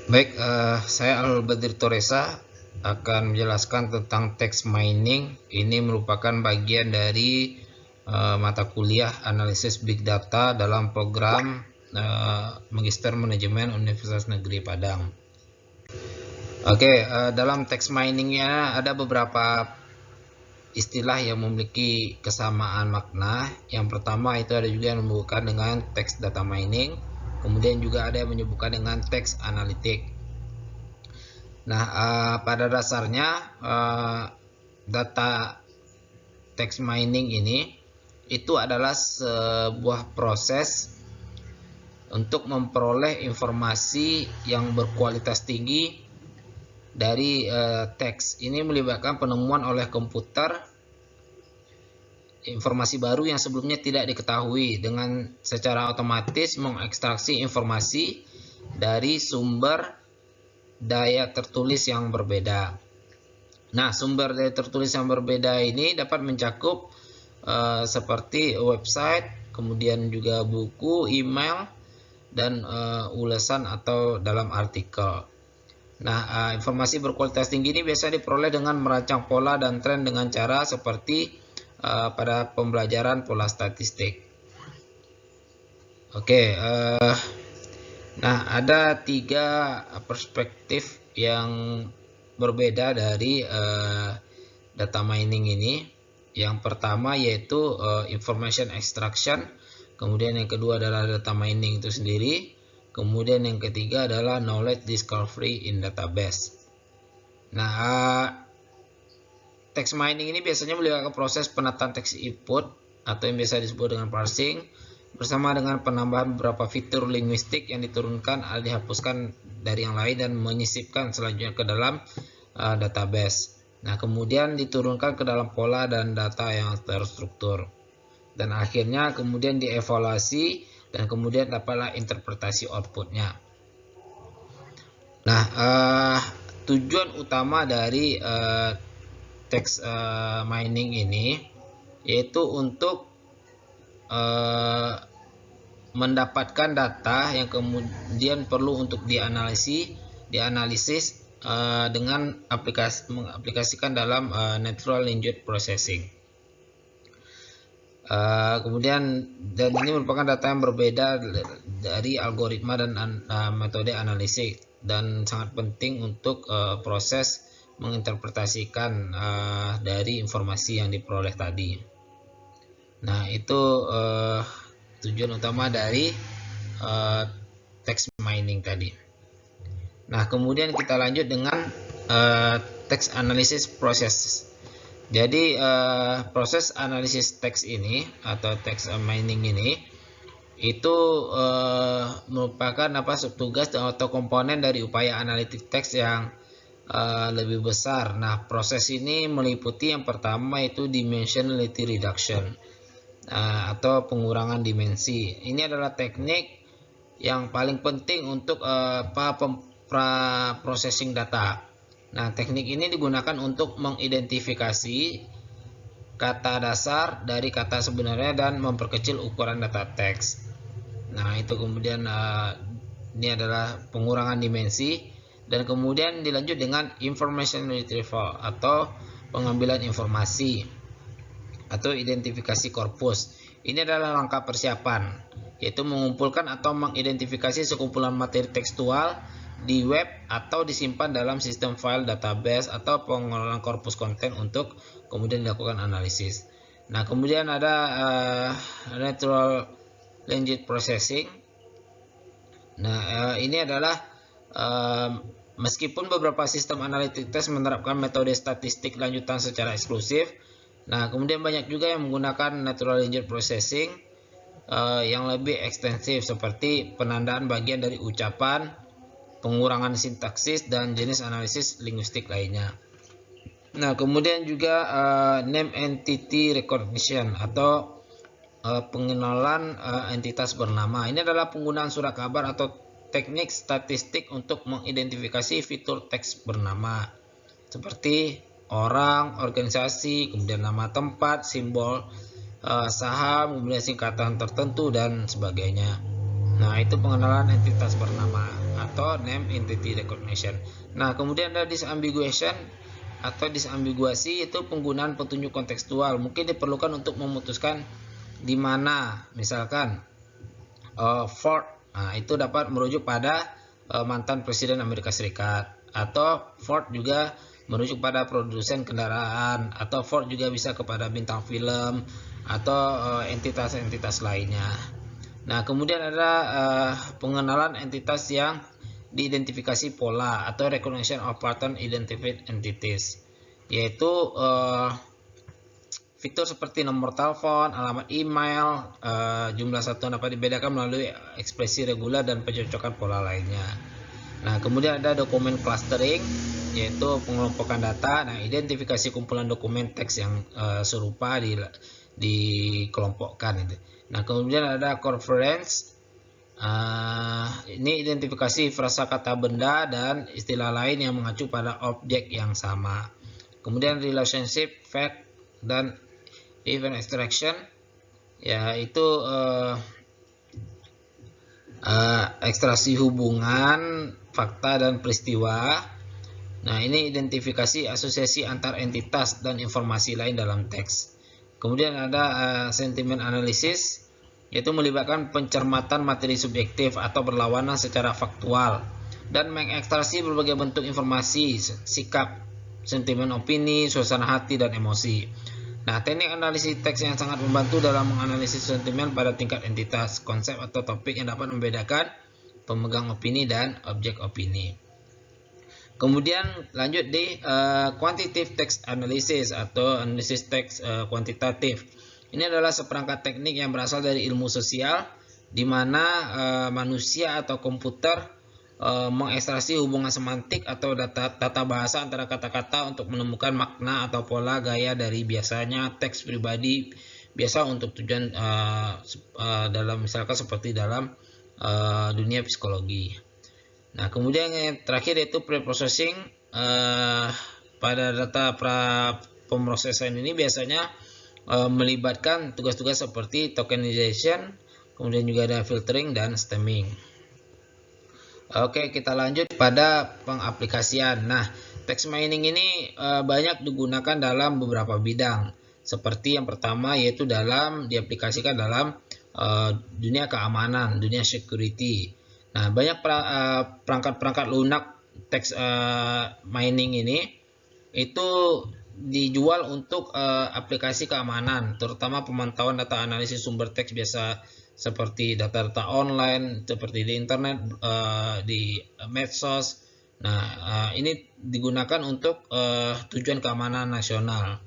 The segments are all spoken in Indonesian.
Baik, saya Al-Badri Toresa akan menjelaskan tentang text mining. Ini merupakan bagian dari mata kuliah analisis big data dalam program Magister Manajemen Universitas Negeri Padang. Oke, dalam text miningnya ada beberapa istilah yang memiliki kesamaan makna. Yang pertama itu ada juga yang menyebutkan dengan text data mining, kemudian juga ada yang menyebutkan dengan text analitik. Nah, pada dasarnya data text mining ini itu adalah sebuah proses untuk memperoleh informasi yang berkualitas tinggi dari teks. Ini melibatkan penemuan oleh komputer informasi baru yang sebelumnya tidak diketahui dengan secara otomatis mengekstraksi informasi dari sumber daya tertulis yang berbeda. Nah, sumber daya tertulis yang berbeda ini dapat mencakup seperti website, kemudian juga buku, email, dan ulasan atau dalam artikel. Nah, informasi berkualitas tinggi ini biasa diperoleh dengan merancang pola dan tren dengan cara seperti pada pembelajaran pola statistik. Oke, nah ada 3 perspektif yang berbeda dari data mining ini. Yang pertama yaitu information extraction, kemudian yang kedua adalah data mining itu sendiri, kemudian yang ketiga adalah knowledge discovery in database. Nah, text mining ini biasanya melibatkan proses penataan teks input atau yang biasa disebut dengan parsing, bersama dengan penambahan beberapa fitur linguistik yang diturunkan atau dihapuskan dari yang lain dan menyisipkan selanjutnya ke dalam database. Nah, kemudian diturunkan ke dalam pola dan data yang terstruktur. Dan akhirnya kemudian dievaluasi dan kemudian dapatlah interpretasi outputnya. Nah, tujuan utama dari text mining ini yaitu untuk mendapatkan data yang kemudian perlu untuk dianalisis dengan mengaplikasikan dalam natural language processing. Kemudian dan ini merupakan data yang berbeda dari algoritma dan metode analisis dan sangat penting untuk proses menginterpretasikan dari informasi yang diperoleh tadi. Nah, itu tujuan utama dari text mining tadi. Nah, kemudian kita lanjut dengan text analysis process. Jadi proses analisis teks ini atau text mining ini itu merupakan subtugas atau komponen dari upaya analitik teks yang lebih besar. Nah, proses ini meliputi yang pertama itu dimensionality reduction atau pengurangan dimensi. Ini adalah teknik yang paling penting untuk processing data. Nah, teknik ini digunakan untuk mengidentifikasi kata dasar dari kata sebenarnya dan memperkecil ukuran data teks. Nah, itu kemudian ini adalah pengurangan dimensi dan kemudian dilanjut dengan information retrieval atau pengambilan informasi atau identifikasi korpus. Ini adalah langkah persiapan, yaitu mengumpulkan atau mengidentifikasi sekumpulan materi tekstual di web atau disimpan dalam sistem file database atau pengelolaan korpus konten untuk kemudian dilakukan analisis. Nah, kemudian ada natural language processing. Nah, ini adalah meskipun beberapa sistem analitik teks menerapkan metode statistik lanjutan secara eksklusif, nah kemudian banyak juga yang menggunakan natural language processing yang lebih ekstensif seperti penandaan bagian dari ucapan, pengurangan sintaksis, dan jenis analisis linguistik lainnya. Nah, kemudian juga name entity recognition atau pengenalan entitas bernama. Ini adalah penggunaan surat kabar atau teknik statistik untuk mengidentifikasi fitur teks bernama seperti orang, organisasi, kemudian nama tempat, simbol saham, kemudian singkatan tertentu dan sebagainya. Nah, itu pengenalan entitas bernama atau name entity recognition. Nah, kemudian ada disambiguation atau disambiguasi, itu penggunaan petunjuk kontekstual. Mungkin diperlukan untuk memutuskan di mana, misalkan Ford, nah itu dapat merujuk pada mantan presiden Amerika Serikat, atau Ford juga merujuk pada produsen kendaraan, atau Ford juga bisa kepada bintang film atau entitas-entitas lainnya. Nah, kemudian ada pengenalan entitas yang diidentifikasi pola atau recognition of pattern identified entities, yaitu fitur seperti nomor telepon, alamat email, jumlah satuan dapat dibedakan melalui ekspresi regular dan pencocokan pola lainnya. Nah, kemudian ada dokumen clustering, yaitu pengelompokan data. Nah, identifikasi kumpulan dokumen teks yang serupa dikelompokkan. Nah, kemudian ada conference. Ini identifikasi frasa kata benda dan istilah lain yang mengacu pada objek yang sama. Kemudian relationship, fact, dan event extraction, yaitu ekstraksi hubungan, fakta, dan peristiwa. Nah, ini identifikasi asosiasi antar entitas dan informasi lain dalam teks. Kemudian ada sentiment analysis, yaitu melibatkan pencermatan materi subjektif atau berlawanan secara faktual dan mengekstraksi berbagai bentuk informasi, sikap, sentimen, opini, suasana hati, dan emosi. Nah, teknik analisis teks yang sangat membantu dalam menganalisis sentimen pada tingkat entitas, konsep, atau topik yang dapat membedakan pemegang opini dan objek opini. Kemudian lanjut di quantitative text analysis atau analisis teks kuantitatif. Ini adalah seperangkat teknik yang berasal dari ilmu sosial, di mana manusia atau komputer mengekstraksi hubungan semantik atau data bahasa antara kata-kata untuk menemukan makna atau pola gaya dari biasanya teks pribadi, biasa untuk tujuan dalam misalkan seperti dalam dunia psikologi. Nah, kemudian yang terakhir yaitu preprocessing. Pada data pemrosesan ini biasanya melibatkan tugas-tugas seperti tokenization, kemudian juga ada filtering dan stemming. Oke, kita lanjut pada pengaplikasian. Nah, text mining ini banyak digunakan dalam beberapa bidang. Seperti yang pertama yaitu diaplikasikan dalam dunia keamanan, dunia security. Nah, banyak perangkat-perangkat lunak text mining ini itu dijual untuk aplikasi keamanan, terutama pemantauan data analisis sumber teks biasa seperti data-data online, seperti di internet, di medsos. Nah, ini digunakan untuk tujuan keamanan nasional.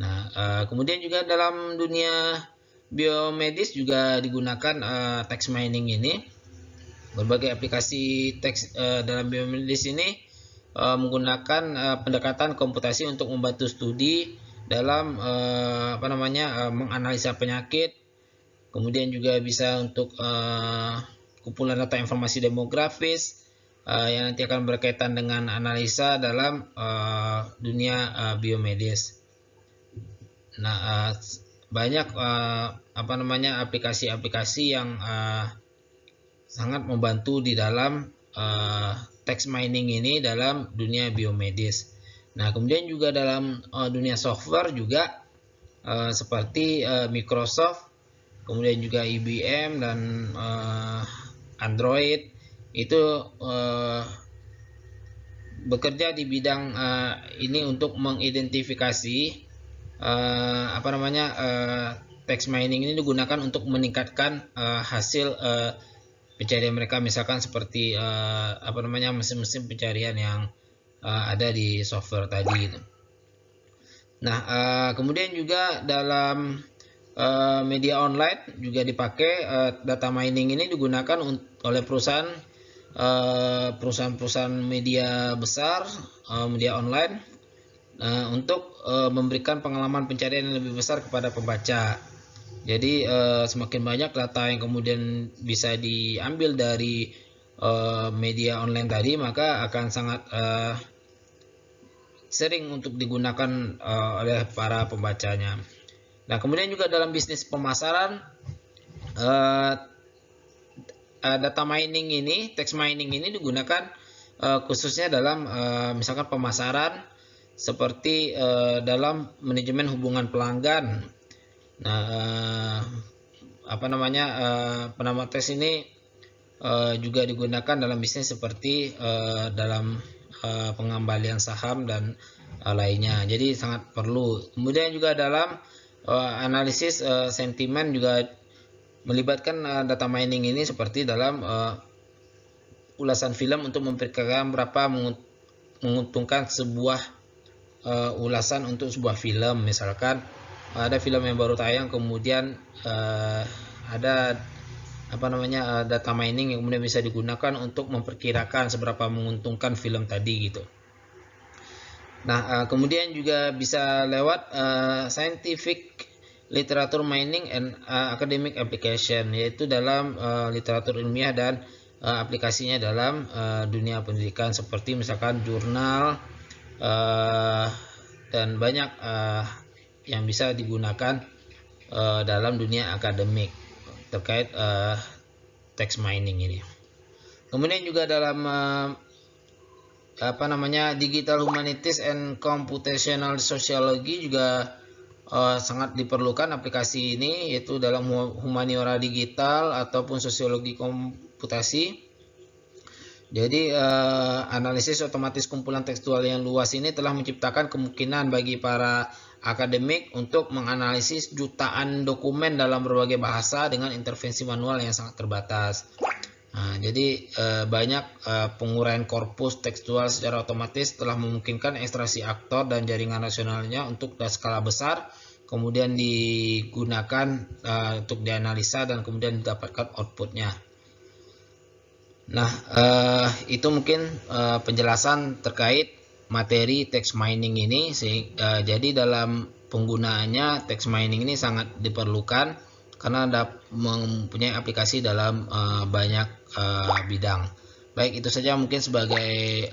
Nah, kemudian juga dalam dunia biomedis juga digunakan text mining ini. Berbagai aplikasi teks dalam biomedis ini menggunakan pendekatan komputasi untuk membantu studi dalam menganalisa penyakit. Kemudian juga bisa untuk kumpulan data informasi demografis yang nanti akan berkaitan dengan analisa dalam dunia biomedis. Nah, banyak aplikasi-aplikasi yang sangat membantu di dalam text mining ini dalam dunia biomedis. Nah, kemudian juga dalam dunia software juga seperti Microsoft, kemudian juga IBM dan Android itu bekerja di bidang ini untuk mengidentifikasi text mining ini digunakan untuk meningkatkan hasil pencarian mereka, misalkan seperti mesin-mesin pencarian yang ada di software tadi. Nah, kemudian juga dalam media online juga dipakai. Data mining ini digunakan oleh perusahaan media besar, media online, untuk memberikan pengalaman pencarian yang lebih besar kepada pembaca. Jadi semakin banyak data yang kemudian bisa diambil dari media online tadi, maka akan sangat sering untuk digunakan oleh para pembacanya. Nah, kemudian juga dalam bisnis pemasaran, data mining ini, text mining ini digunakan khususnya dalam misalkan pemasaran, seperti dalam manajemen hubungan pelanggan. Nah, penama teks ini juga digunakan dalam bisnis seperti dalam pengembalian saham dan lainnya. Jadi sangat perlu. Kemudian juga dalam analisis sentimen juga melibatkan data mining ini, seperti dalam ulasan film untuk memperkirakan berapa menguntungkan sebuah ulasan untuk sebuah film. Misalkan ada film yang baru tayang, kemudian ada data mining yang kemudian bisa digunakan untuk memperkirakan seberapa menguntungkan film tadi gitu. Nah, kemudian juga bisa lewat scientific literature mining and academic application, yaitu dalam literatur ilmiah dan aplikasinya dalam dunia pendidikan, seperti misalkan jurnal dan banyak yang bisa digunakan dalam dunia akademik terkait text mining ini. Kemudian juga dalam digital humanities and computational sociology juga sangat diperlukan aplikasi ini, yaitu dalam humaniora digital ataupun sosiologi komputasi. Jadi analisis otomatis kumpulan tekstual yang luas ini telah menciptakan kemungkinan bagi para akademik untuk menganalisis jutaan dokumen dalam berbagai bahasa dengan intervensi manual yang sangat terbatas. Nah, jadi banyak penguraian korpus tekstual secara otomatis telah memungkinkan ekstraksi aktor dan jaringan nasionalnya untuk skala besar, kemudian digunakan untuk dianalisa dan kemudian didapatkan outputnya. Nah, itu mungkin penjelasan terkait materi text mining ini. Jadi dalam penggunaannya text mining ini sangat diperlukan karena mempunyai aplikasi dalam banyak bidang. Baik, itu saja mungkin sebagai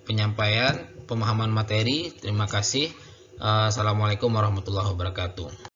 penyampaian pemahaman materi. Terima kasih. Assalamualaikum warahmatullahi wabarakatuh.